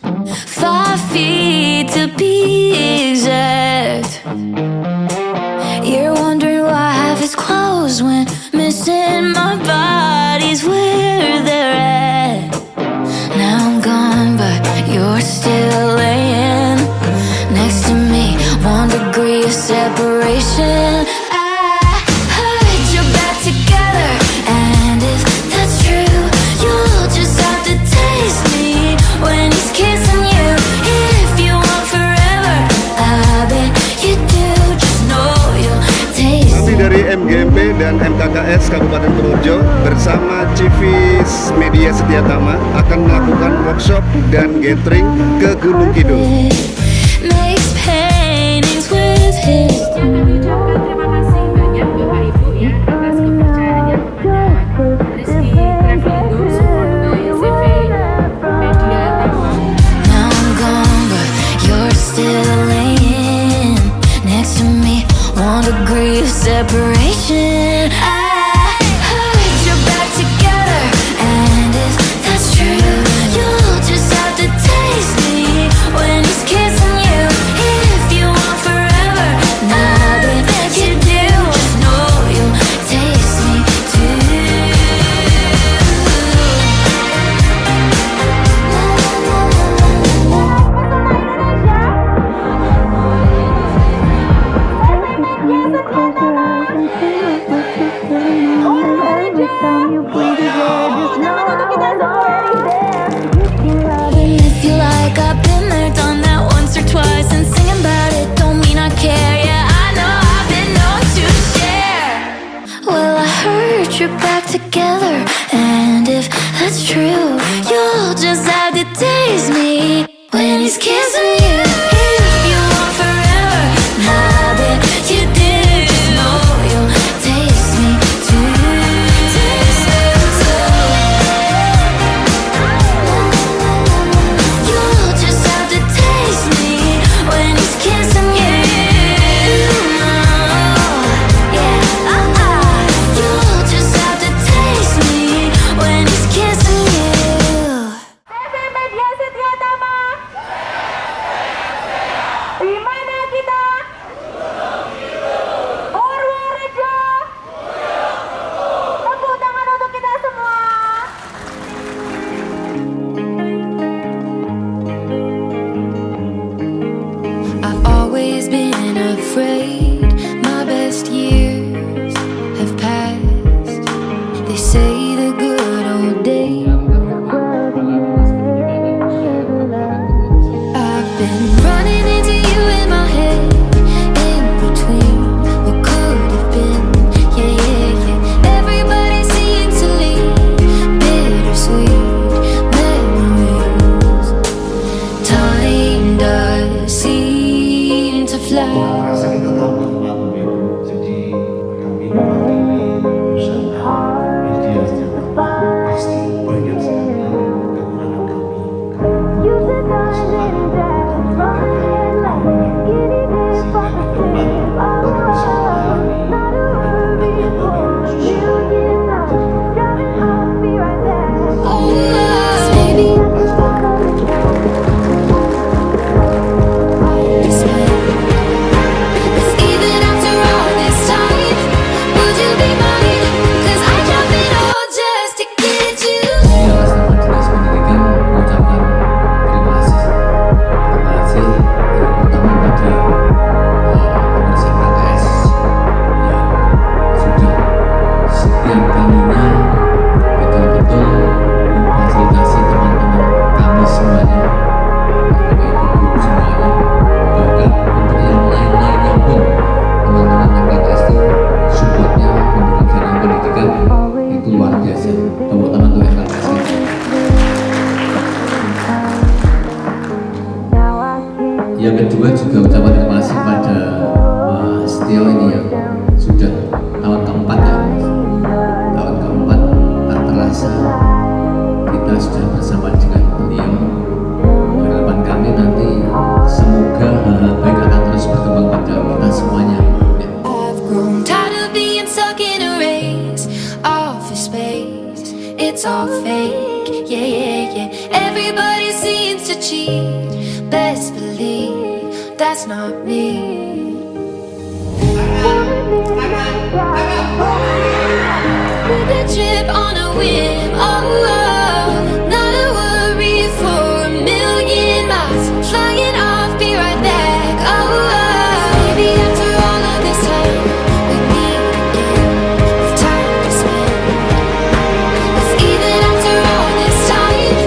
5 feet to be exact. You're wondering why I have his clothes when missing my body's where they're at. Now I'm gone, but you're still laying next to me. 1 degree of separation. I heard you're back together, and if that's true, you'll just have to taste me when he's kissing you. If you want forever, I bet you do. Just know you'll taste Kami dari MGMP dan MKKS Kabupaten Purworejo bersama Civis Media Setia TAMA akan melakukan workshop dan gathering ke Gunung Kidul. makes paintings with his. Kami ucapkan terima kasih banyak Bapak Ibu ya atas kepercayaannya kepada Rizky Travelindo Support SMP Media TAMA. Now I'm gone, but you're still laying next to me. 1 degree of separation. I heard you're back together, and if that's true, you'll just have to taste me when he's kissing you. If you want forever, I bet you do. Just know you'll taste me too. If you like, I've been there, done that once or twice, and singing about it don't mean I care. Yeah, I know I've been known to share. Well, I heard you're back together, and if that's true, you'll just have to taste me when he's kissing you. If you want forever, I bet you do. Just know you'll taste me too. Taste me too. You'll just have to taste me when he's kissing you. Yeah, you'll just have to taste me when he's kissing you. SMP Media Setia TAMA. Di mana kita? Purworejo. Tepuk tangan untuk kita semua. I've always been afraid my best years have passed. They say the good old days. I've been running into you in my head, in between what could have been. Yeah, yeah, yeah. Everybody seems to leave bittersweet memories. Time does seem to fly. Rasa kita tahu bahwa jadi kami mewakili usaha media setia pasti banyak sekali kekurangan kami. Kesalahan kami sehingga ke depan kami bisa melayani dengan baik Oh, baby. Cause even after all this time, would you be mine? 'Cause I drop it all just to get you. Dinas Pendidikan mengucapkan terima kasih terutama pada pengurus MKKS yang sudah setiap kalinya betul-betul memfasilitasi teman-teman kami semuanya, Bapak Ibu semuanya, bahkan untuk yang lain-lainnya pun teman-teman MKKS itu supportnya untuk kegiatan pendidikan itu luar biasa. Tepuk tangan untuk MKKS kita. Yang kedua juga ucapan terima kasih pada Mas Tio ini yang sudah tahun keempat ya, tahun keempat tak terasa kita sudah bersama dengan beliau. Harapan kami nanti semoga hal-hal baik akan terus berkembang pada kita semuanya. Ya. I've grown tired of being stuck in a race, office space. It's all fake, yeah, yeah, yeah. Everybody seems to cheat. need. Best believe that's not me. With a chip on a whim, not a worry for a million miles. Flying off, be right back. Maybe after all of this time, we meet again with time to spend. 'Cause even after all this time,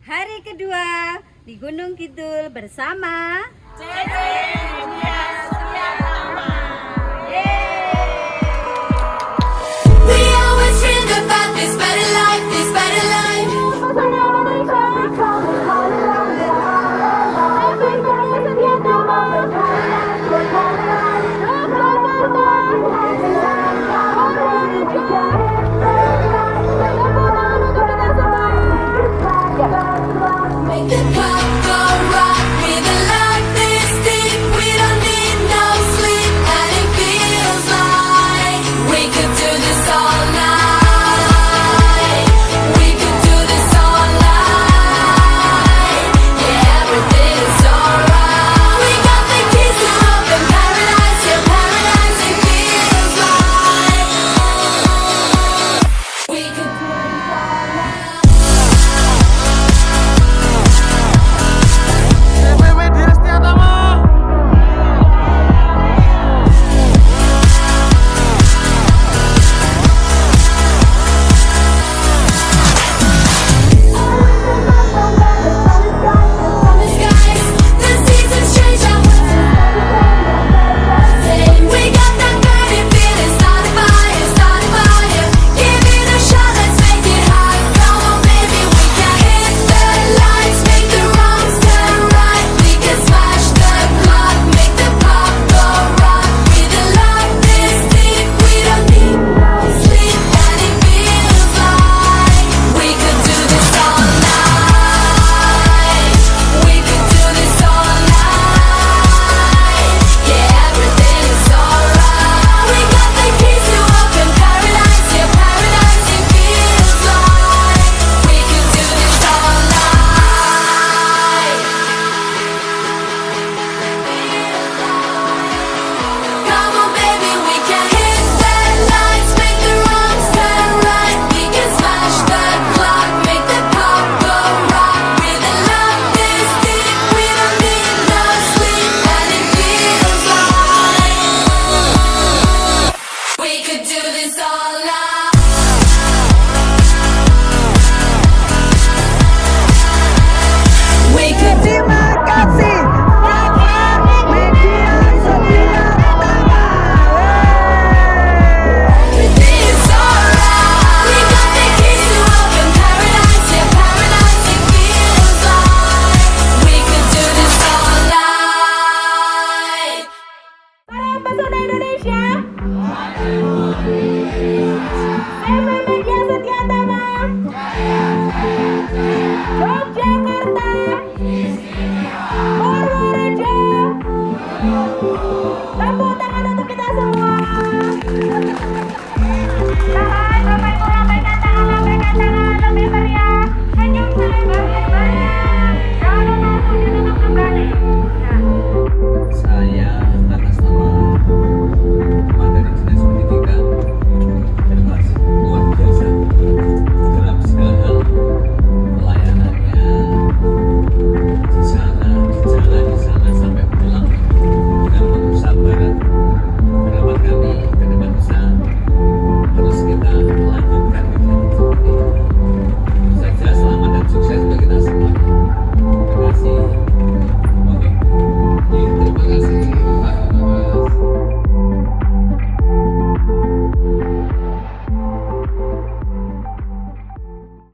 Hari kedua di Gunung Kidul bersama